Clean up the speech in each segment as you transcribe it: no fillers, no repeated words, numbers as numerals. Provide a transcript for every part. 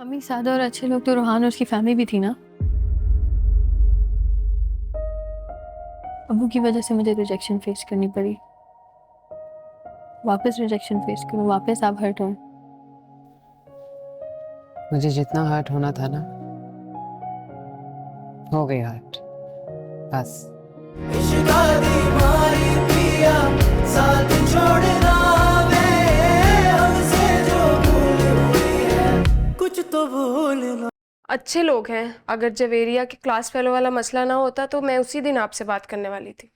अम्मी सादे और अच्छे लोग तो रूहान और उसकी फैमिली भी थी ना। अबू की वजह से मुझे रिजेक्शन फेस करनी पड़ी। वापस रिजेक्शन फेस करूं, वापस आप हर्ट हो। मुझे जितना हर्ट होना था ना, हो गई हर्ट। बस। साथ छोड़ना वे, हमसे जो भूल हुई है, कुछ तो भूलना। अच्छे लोग हैं। अगर जवेरिया के क्लास फेलो वाला मसला ना होता तो मैं उसी दिन आपसे बात करने वाली थी।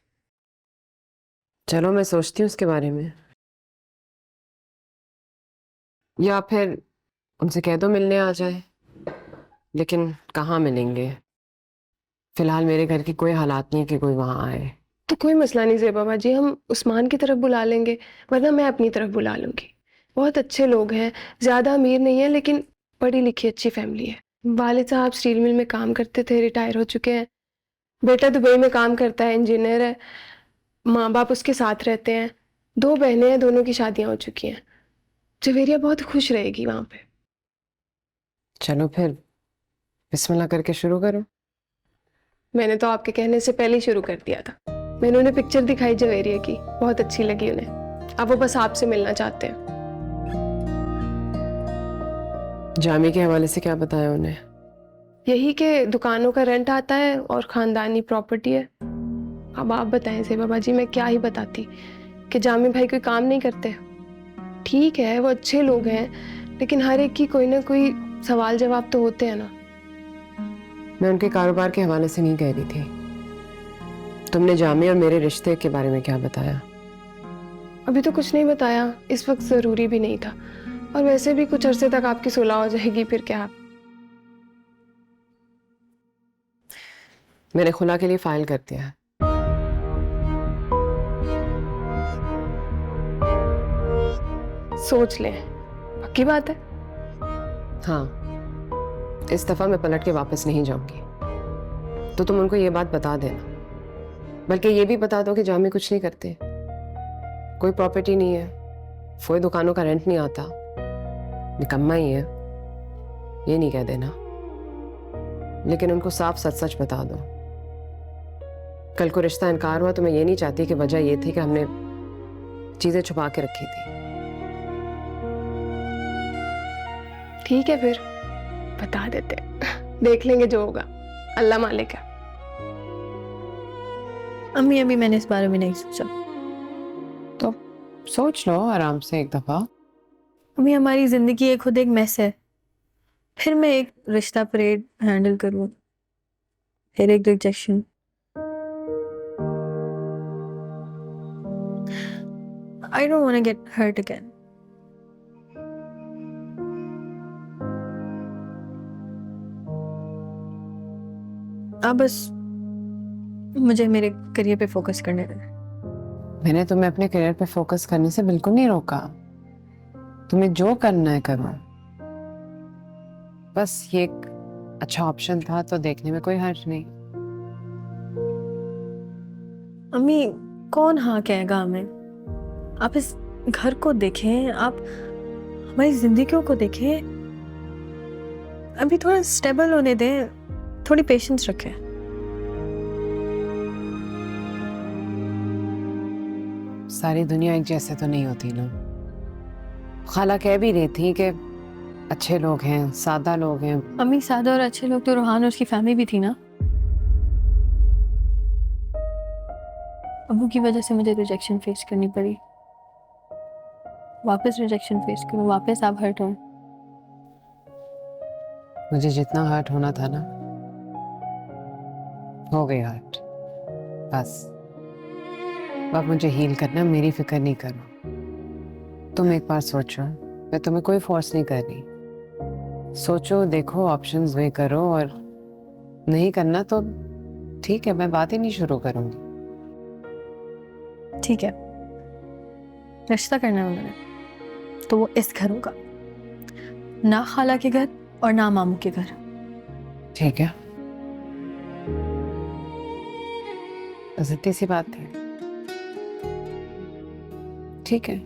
चलो मैं सोचती हूँ उसके बारे में, या फिर उनसे कह दो मिलने आ जाए। लेकिन कहाँ मिलेंगे? फिलहाल मेरे घर की कोई हालात नहीं है कि कोई वहां आए। तो कोई मसला नहीं ज़ेबा बाजी, हम उस्मान की तरफ बुला लेंगे, वरना मैं अपनी तरफ बुला लूंगी। बहुत अच्छे लोग हैं, ज़्यादा अमीर नहीं है लेकिन पढ़ी लिखी अच्छी फैमिली है। वालिद साहब स्टील मिल में काम करते थे, रिटायर हो चुके हैं। बेटा दुबई में काम करता है, इंजीनियर है। माँ बाप उसके साथ रहते हैं। दो बहनें हैं, दोनों की शादियां हो चुकी हैं। जवेरिया बहुत खुश रहेगी वहां पे। चलो फिर बिस्मिल्लाह करके शुरू करो। मैंने तो आपके कहने से पहले ही शुरू कर दिया था। मैंने उन्हें पिक्चर दिखाई जवेरिया की, बहुत अच्छी लगी उन्हें। अब वो बस आपसे मिलना चाहते हैं। जामी के हवाले से क्या बताया उन्हें? यही कि दुकानों का रेंट आता है और खानदानी प्रॉपर्टी है। अब आप बताएं ज़ेबा बाजी, मैं क्या ही बताती कि जामी भाई कोई काम नहीं करते। ठीक है, वो अच्छे लोग हैं, लेकिन हर एक की कोई ना कोई सवाल जवाब तो होते हैं ना। मैं उनके कारोबार के हवाले से नहीं कह रही थी। तुमने जामी और मेरे रिश्ते के बारे में क्या बताया? अभी तो कुछ नहीं बताया, इस वक्त जरूरी भी नहीं था। और वैसे भी कुछ अरसे तक आपकी सुलह हो जाएगी, फिर क्या। मैंने खुला के लिए फाइल कर दिया है। सोच लें, पक्की बात है। हाँ, इस दफा मैं पलट के वापस नहीं जाऊंगी। तो तुम उनको ये बात बता देना, बल्कि ये भी बता दो कि जामी कुछ नहीं करते, कोई प्रॉपर्टी नहीं है, कोई दुकानों का रेंट नहीं आता, निकम्मा ही है। ये नहीं कह देना, लेकिन उनको साफ सच सच बता दो। कल को रिश्ता इनकार हुआ तो मैं ये नहीं चाहती कि वजह ये थी कि हमने चीजें छुपा के रखी थी। ठीक है, फिर बता देते। देख लेंगे जो होगा, अल्लाह मालिक है। अम्मी अभी मैंने इस बारे में नहीं सोचा। तो सोच लो आराम से एक दफा। अम्मी हमारी जिंदगी एक खुद एक मैस है। फिर मैं एक रिश्ता परेड हैंडल करूँ, फिर एक rejection. I don't want to get hurt again. अब बस मुझे मेरे करियर पे फोकस करने दें। मैंने तुम्हें अपने करियर पे फोकस करने से बिल्कुल नहीं रोका। तुम्हें जो करना है करो। बस ये एक अच्छा ऑप्शन था तो देखने में कोई हर्ज नहीं। अम्मी कौन हाँ कहेगा हमें? आप इस घर को देखें, आप हमारी जिंदगियों को देखें। अभी थोड़ा स्टेबल होने दें, थोड़ी पेशेंस रखें। सारी दुनिया एक जैसे तो नहीं होती ना। खाला कह भी रही थी कि अच्छे लोग हैं, सादा लोग हैं। अम्मी सादा और अच्छे लोग तो रूहान और उसकी फैमिली भी थी ना। अबू की वजह से मुझे रिजेक्शन फेस करनी पड़ी। वापस रिजेक्शन फेस करूं, वापस आप हर्ट हो। मुझे जितना हर्ट होना था ना, हो गई हर्ट। बस। अब मुझे हील करना, मेरी फिक्र नहीं करो। तुम एक बार सोचो, मैं तुम्हें कोई फोर्स नहीं कर रही। सोचो, देखो, ऑप्शंस वे करो, और नहीं करना तो ठीक है, मैं बात ही नहीं शुरू करूंगी। ठीक है, रिश्ता करना है उन्होंने तो वो इस घर होगा, ना खाला के घर और ना मामू के घर। ठीक है, तो सीधी सी बात है। ठीक है।